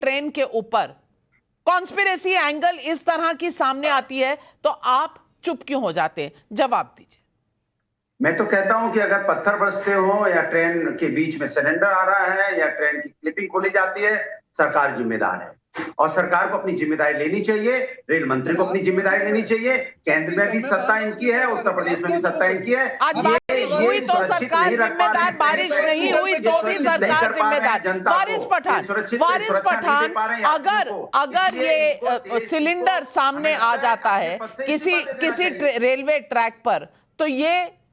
Train के ऊपर conspiracy angle इस तरह की सामने आती है तो आप चुप क्यों हो जाते हैं? जवाब दीजिए। मैं तो कहता हूं कि अगर पत्थर बरसते हो या ट्रेन के बीच में सिलेंडर आ रहा है या ट्रेन की क्लिपिंग खोली जाती है, सरकार जिम्मेदार है और सरकार को अपनी जिम्मेदारी लेनी चाहिए। रेल मंत्री को अपनी जिम्मेदारी लेनी चाहिए। केंद्र में भी सत्ता इनकी है, उत्तर प्रदेश में भी सत्ता इनकी है। आज बारिश हुई तो सरकार जिम्मेदार, बारिश नहीं हुई तो भी सरकार जिम्मेदार। वारिस पठान, अगर ये सिलेंडर सामने आ जाता है किसी रेलवे ट्रैक पर तो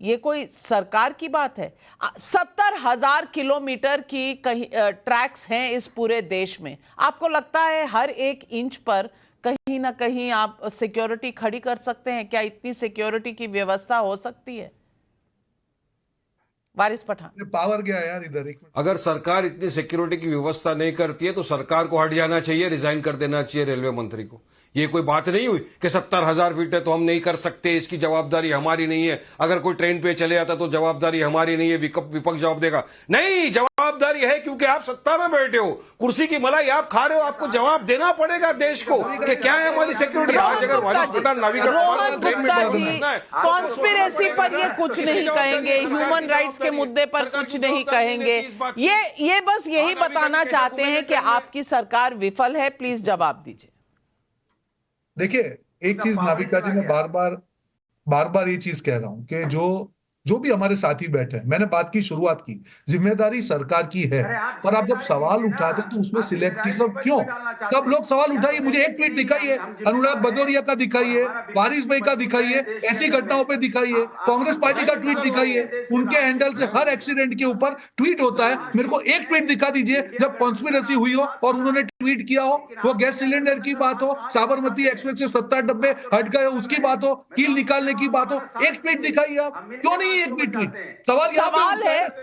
ये कोई सरकार की बात है? 70,000 किलोमीटर की ट्रैक्स हैं इस पूरे देश में। आपको लगता है हर एक इंच पर कहीं ना कहीं आप सिक्योरिटी खड़ी कर सकते हैं? क्या इतनी सिक्योरिटी की व्यवस्था हो सकती है? वारिस पठान, पावर गया यार इधर। अगर सरकार इतनी सिक्योरिटी की व्यवस्था नहीं करती है तो सरकार को हट जाना चाहिए, रिजाइन कर देना चाहिए रेलवे मंत्री को। ये कोई बात नहीं हुई कि 70,000 फीट है तो हम नहीं कर सकते, इसकी जवाबदारी हमारी नहीं है। अगर कोई ट्रेन पे चले जाता तो जवाबदारी हमारी नहीं है, विपक्ष जवाब देगा। नहीं, जवाबदारी है क्योंकि आप सत्ता में बैठे हो, कुर्सी की मलाई आप खा रहे हो, आपको जवाब देना पड़ेगा देश को कि क्या है हमारी सिक्योरिटी। आज अगर वारिस पठान कॉन्स्पिरेसी पर ये कुछ नहीं कहेंगे, ह्यूमन राइट्स के मुद्दे पर कुछ नहीं कहेंगे, ये बस यही बताना चाहते हैं कि आपकी सरकार विफल है। प्लीज जवाब दीजिए। देखिए, एक चीज नाविका जी, मैं बार बार ये चीज कह रहा हूं कि जो भी हमारे साथी बैठे हैं, मैंने बात की, शुरुआत की, जिम्मेदारी सरकार की है। और आप जब सवाल उठाते तो उसमें सिलेक्टिव क्यों? सब लोग सवाल उठाइए, मुझे एक ट्वीट दिखाइए, अनुराग भदौरिया का दिखाइए, वारिस भाई का दिखाइए, ऐसी घटनाओं पे दिखाइए, कांग्रेस पार्टी का ट्वीट दिखाइए, उनके हैंडल से हर एक्सीडेंट के ऊपर ट्वीट होता है। मेरे को एक ट्वीट दिखा दीजिए जब कॉन्स्पिरेसी हुई हो और उन्होंने ट्वीट किया हो, वो गैस सिलेंडर की बात हो, साबरमती एक्सप्रेस से 70 डब्बे हट गए उसकी बात हो, कील निकालने की बात हो, एक ट्वीट दिखाइए। आप क्यों नहीं एक भी ट्वीट?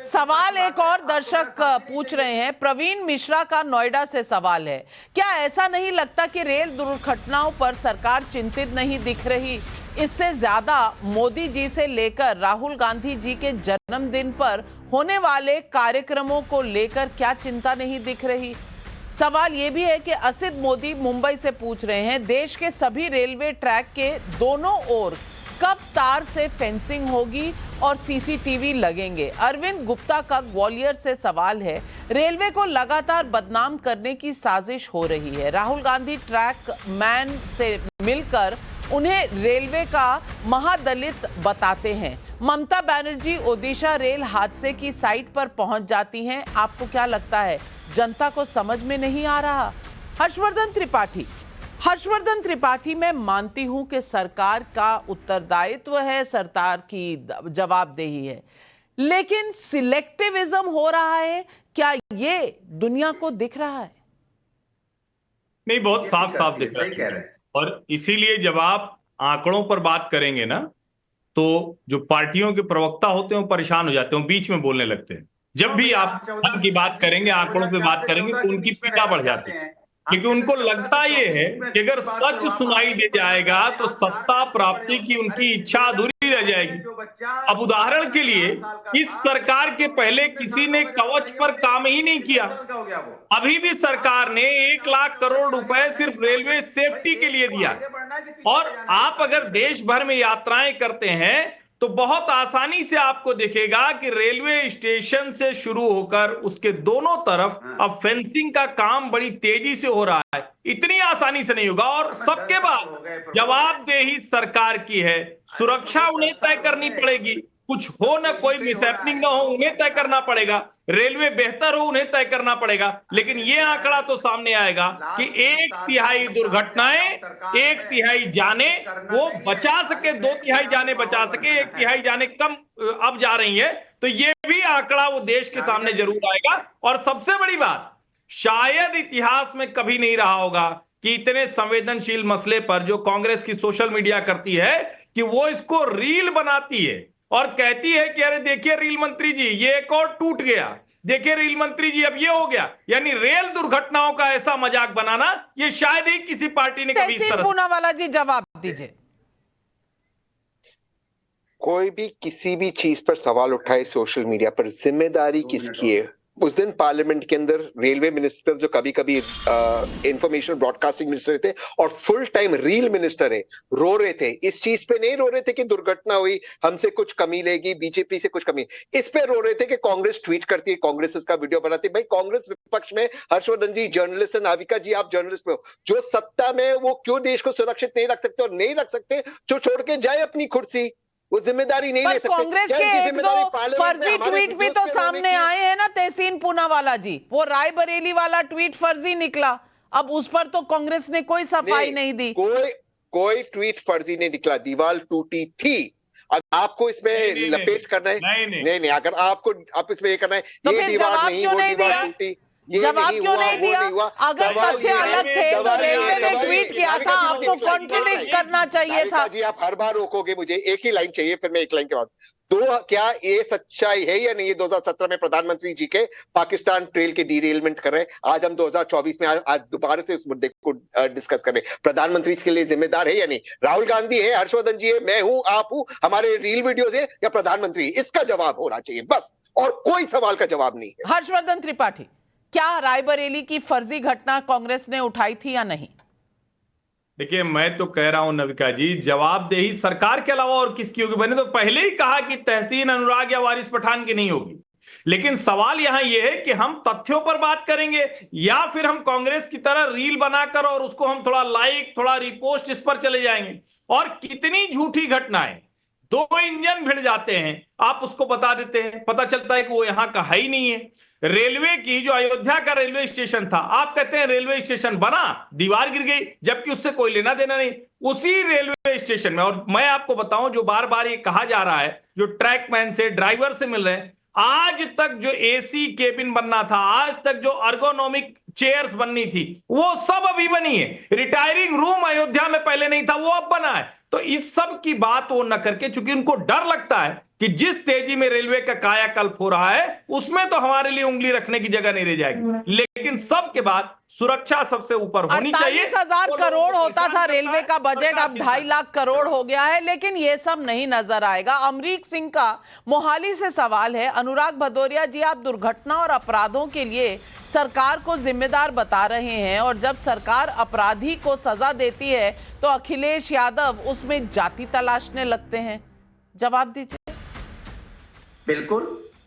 सवाल एक और दर्शक पूछ रहे हैं, प्रवीण मिश्रा का नोएडा से सवाल है, क्या ऐसा नहीं लगता कि रेल दुर्घटनाओं पर सरकार चिंतित नहीं दिख रही? इससे ज्यादा मोदी जी से लेकर राहुल गांधी जी के जन्मदिन पर होने वाले कार्यक्रमों को लेकर क्या चिंता नहीं दिख रही? सवाल यह भी है कि असित मोदी मुंबई से पूछ रहे हैं, देश के सभी रेलवे ट्रैक के दोनों ओर कब तार से फेंसिंग होगी और सीसीटीवी लगेंगे? अरविंद गुप्ता का ग्वालियर से सवाल है, रेलवे को लगातार बदनाम करने की साजिश हो रही है। राहुल गांधी ट्रैक मैन से मिलकर उन्हें रेलवे का महादलित बताते हैं। ममता बनर्जी ओडिशा रेल हादसे की साइट पर पहुंच जाती हैं। आपको क्या लगता है, जनता को समझ में नहीं आ रहा? हर्षवर्धन त्रिपाठी, मैं मानती हूं कि सरकार का उत्तरदायित्व है, सरकार की जवाबदेही है, लेकिन सिलेक्टिविज्म हो रहा है, क्या ये दुनिया को दिख रहा है? नहीं, बहुत साफ दिख रहा है। और इसीलिए जब आप आंकड़ों पर बात करेंगे ना, तो जो पार्टियों के प्रवक्ता होते हैं वो परेशान हो जाते हैं, बीच में बोलने लगते हैं। जब भी आप मन की बात करेंगे, आंकड़ों पे बात करेंगे तो उनकी पीड़ा बढ़ जाती है, क्योंकि उनको लगता ये है कि अगर सच सुनाई दे जाएगा तो सत्ता प्राप्ति की उनकी इच्छा अधूरी रह जाएगी। अब उदाहरण के लिए, इस सरकार के पहले किसी ने कवच पर काम ही नहीं किया। अभी भी सरकार ने 1 लाख करोड़ रुपए सिर्फ रेलवे सेफ्टी के लिए दिया। और आप अगर देश भर में यात्राएं करते हैं तो बहुत आसानी से आपको दिखेगा कि रेलवे स्टेशन से शुरू होकर उसके दोनों तरफ अब फेंसिंग का काम बड़ी तेजी से हो रहा है। इतनी आसानी से नहीं होगा। और सबके बाद जवाबदेही सरकार की है, सुरक्षा उन्हें तय करनी पड़ेगी। कुछ हो ना, कोई मिसहैपनिंग ना हो, उन्हें तय करना पड़ेगा। रेलवे बेहतर हो, उन्हें तय करना पड़ेगा। लेकिन यह आंकड़ा तो सामने आएगा कि 1/3 दुर्घटनाएं, 1/3 जाने वो बचा सके, 2/3 जाने बचा सके, 1/3 जाने कम अब जा रही है, तो यह भी आंकड़ा वो देश के सामने जरूर आएगा। और सबसे बड़ी बात, शायद इतिहास में कभी नहीं रहा होगा कि इतने संवेदनशील मसले पर जो कांग्रेस की सोशल मीडिया करती है कि वो इसको रील बनाती है और कहती है कि अरे देखिए रेल मंत्री जी, ये एक और टूट गया, देखिए रेल मंत्री जी अब ये हो गया। यानी रेल दुर्घटनाओं का ऐसा मजाक बनाना, ये शायद ही किसी पार्टी ने कभी इस तरह। पूनावाला जी जवाब दीजिए। कोई भी किसी भी चीज पर सवाल उठाए सोशल मीडिया पर, जिम्मेदारी किसकी है? उस दिन पार्लियामेंट के अंदर रेलवे मिनिस्टर जो कभी कभी इंफॉर्मेशन ब्रॉडकास्टिंग मिनिस्टर थे और फुल टाइम रील मिनिस्टर है, रो रहे थे। इस चीज पे नहीं रो रहे थे कि दुर्घटना हुई, हमसे कुछ कमी लेगी, बीजेपी से कुछ कमी, इस पे रो रहे थे कि कांग्रेस ट्वीट करती है, कांग्रेस इसका वीडियो बनाती है। भाई कांग्रेस विपक्ष में, हर्षवर्धन जी जर्नलिस्ट है, नाविका जी आप जर्नलिस्ट में हो, जो सत्ता में वो क्यों देश को सुरक्षित नहीं रख सकते, और नहीं रख सकते जो छोड़ के जाए अपनी कुर्सी, वो जिम्मेदारी नहीं ले सकते। कांग्रेस के एक दो फर्जी ट्वीट भी तो सामने आए हैं ना तहसीन पूनावाला जी, वो रायबरेली वाला ट्वीट फर्जी निकला, अब उस पर तो कांग्रेस ने कोई सफाई नहीं दी। कोई ट्वीट फर्जी नहीं निकला, दीवार टूटी थी। अगर आपको इसमें लपेट करना है, नहीं, अगर आप इसमें ये करना है, तो ये दीवार नहीं, वो दीवार टूटी, जवाब क्यों नहीं दिया? अगर तथ्य अलग थे तो रेलवे ने ट्वीट किया था, आपको कॉन्ट्रडिक्ट करना चाहिए था। जी आप हर बार रोकोगे मुझे, एक ही लाइन चाहिए, फिर मैं एक लाइन के बाद तो क्या ये सच्चाई है या नहीं? ये 2017 में प्रधानमंत्री जी के पाकिस्तान ट्रेल के डीरेलमेंट कर रहे हैं, आज हम 2024 में आज दोबारा से उस मुद्दे को डिस्कस कर रहे हैं। प्रधानमंत्री इसके लिए जिम्मेदार है या नहीं? राहुल गांधी है, हर्षवर्धन जी है, मैं हूं, आप हूं, हमारे रील वीडियोस है, या प्रधानमंत्री? इसका जवाब होना चाहिए बस, और कोई सवाल का जवाब नहीं है। हर्षवर्धन त्रिपाठी, क्या रायबरेली की फर्जी घटना कांग्रेस ने उठाई थी या नहीं? देखिए, मैं तो कह रहा हूं नविका जी, जवाबदेही सरकार के अलावा और किसकी होगी? मैंने तो पहले ही कहा कि तहसीन अनुराग या वारिस पठान की नहीं होगी, लेकिन सवाल यहां यह है कि हम तथ्यों पर बात करेंगे या फिर हम कांग्रेस की तरह रील बनाकर और उसको हम थोड़ा लाइक, थोड़ा रिपोस्ट, इस पर चले जाएंगे। और कितनी झूठी घटनाएं, 2 इंजन भिड़ जाते हैं, आप उसको बता देते हैं, पता चलता है कि वो यहां का है ही नहीं है। रेलवे की जो अयोध्या का रेलवे स्टेशन था, आप कहते हैं रेलवे स्टेशन बना, दीवार गिर गई, जबकि उससे कोई लेना देना नहीं, उसी रेलवे स्टेशन में। और मैं आपको बताऊं, जो बार बार ये कहा जा रहा है, जो ट्रैकमैन से, ड्राइवर से मिल रहे हैं, आज तक जो एसी केबिन बनना था, आज तक जो अर्गोनॉमिक चेयर्स बननी थी, वो सब अभी बनी है। रिटायरिंग रूम अयोध्या में पहले नहीं था, वो अब बना है। तो इस सब की बात वो न करके, चूंकि उनको डर लगता है कि जिस तेजी में रेलवे का कायाकल्प हो रहा है, उसमें तो हमारे लिए उंगली रखने की जगह नहीं रह जाएगी। लेकिन सबके बाद सुरक्षा सबसे ऊपर होनी चाहिए। 48,000 करोड़ होता था रेलवे का बजट, अब 2.5 लाख करोड़ हो गया है, लेकिन ये सब नहीं नजर आएगा। अमरीक सिंह का मोहाली से सवाल है। अनुराग भदौरिया जी, आप दुर्घटना और अपराधों के लिए सरकार को जिम्मेदार बता रहे हैं, और जब सरकार अपराधी को सजा देती है तो अखिलेश यादव उसमें जाति तलाशने लगते हैं, जवाब दीजिए। बिल्कुल,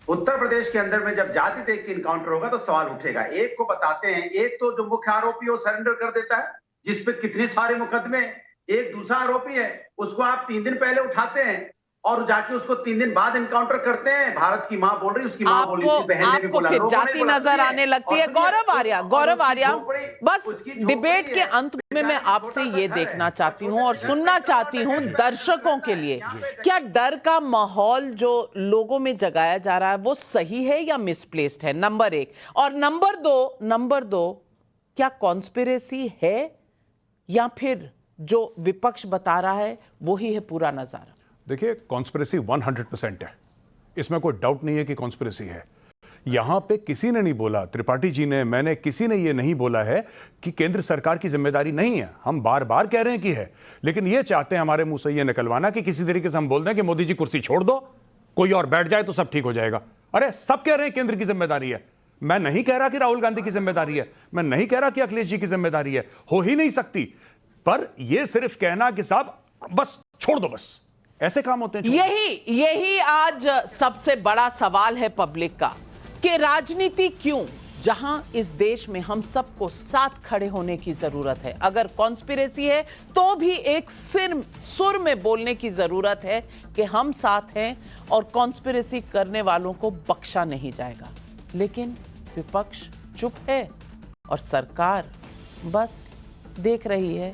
उत्तर प्रदेश के अंदर में जब जाति देख के इनकाउंटर होगा तो सवाल उठेगा। एक को बताते हैं, एक तो जो मुख्य आरोपी है वो सरेंडर कर देता है, जिसपे कितने सारे मुकदमे, एक दूसरा आरोपी है, उसको आप 3 दिन पहले उठाते हैं और जाके उसको 3 दिन बाद इनकाउंटर करते हैं। भारत की मां बोल रही, उसकी मां बोल रही, बहन ने भी बोला, फिर जाति नजर आने लगती है। गौरव आर्या, बस डिबेट के अंत में मैं आपसे ये देखना चाहती हूं और सुनना चाहती हूं दर्शकों के लिए, क्या डर का माहौल जो लोगों में जगाया जा रहा है वो सही है या मिसप्लेस्ड है? नंबर 1। और नंबर दो, क्या कॉन्स्पिरेसी है या फिर जो विपक्ष बता रहा है वही है पूरा नजारा? देखिए, कॉन्स्पिरेसी 100% है, इसमें कोई डाउट नहीं है कि कॉन्स्पिरेसी है। यहां पे किसी ने नहीं बोला, त्रिपाठी जी ने, मैंने, किसी ने ये नहीं बोला है कि केंद्र सरकार की जिम्मेदारी नहीं है। हम बार बार कह रहे हैं कि है, लेकिन ये चाहते हैं हमारे मुंह से ये निकलवाना कि किसी तरीके से हम बोल दें कि मोदी जी कुर्सी छोड़ दो, कोई और बैठ जाए तो सब ठीक हो जाएगा। अरे सब कह रहे हैं केंद्र की जिम्मेदारी है। मैं नहीं कह रहा कि राहुल गांधी की जिम्मेदारी है, मैं नहीं कह रहा कि अखिलेश जी की जिम्मेदारी है, हो ही नहीं सकती। पर यह सिर्फ कहना कि साहब बस छोड़ दो, बस ऐसे काम होते हैं। यही आज सबसे बड़ा सवाल है पब्लिक का कि राजनीति क्यों, जहां इस देश में हम सबको साथ खड़े होने की जरूरत है। अगर कॉन्स्पिरेसी है तो भी एक सुर में बोलने की जरूरत है कि हम साथ हैं और कॉन्स्पिरेसी करने वालों को बख्शा नहीं जाएगा। लेकिन विपक्ष चुप है और सरकार बस देख रही है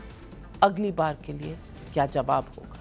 अगली बार के लिए क्या जवाब होगा।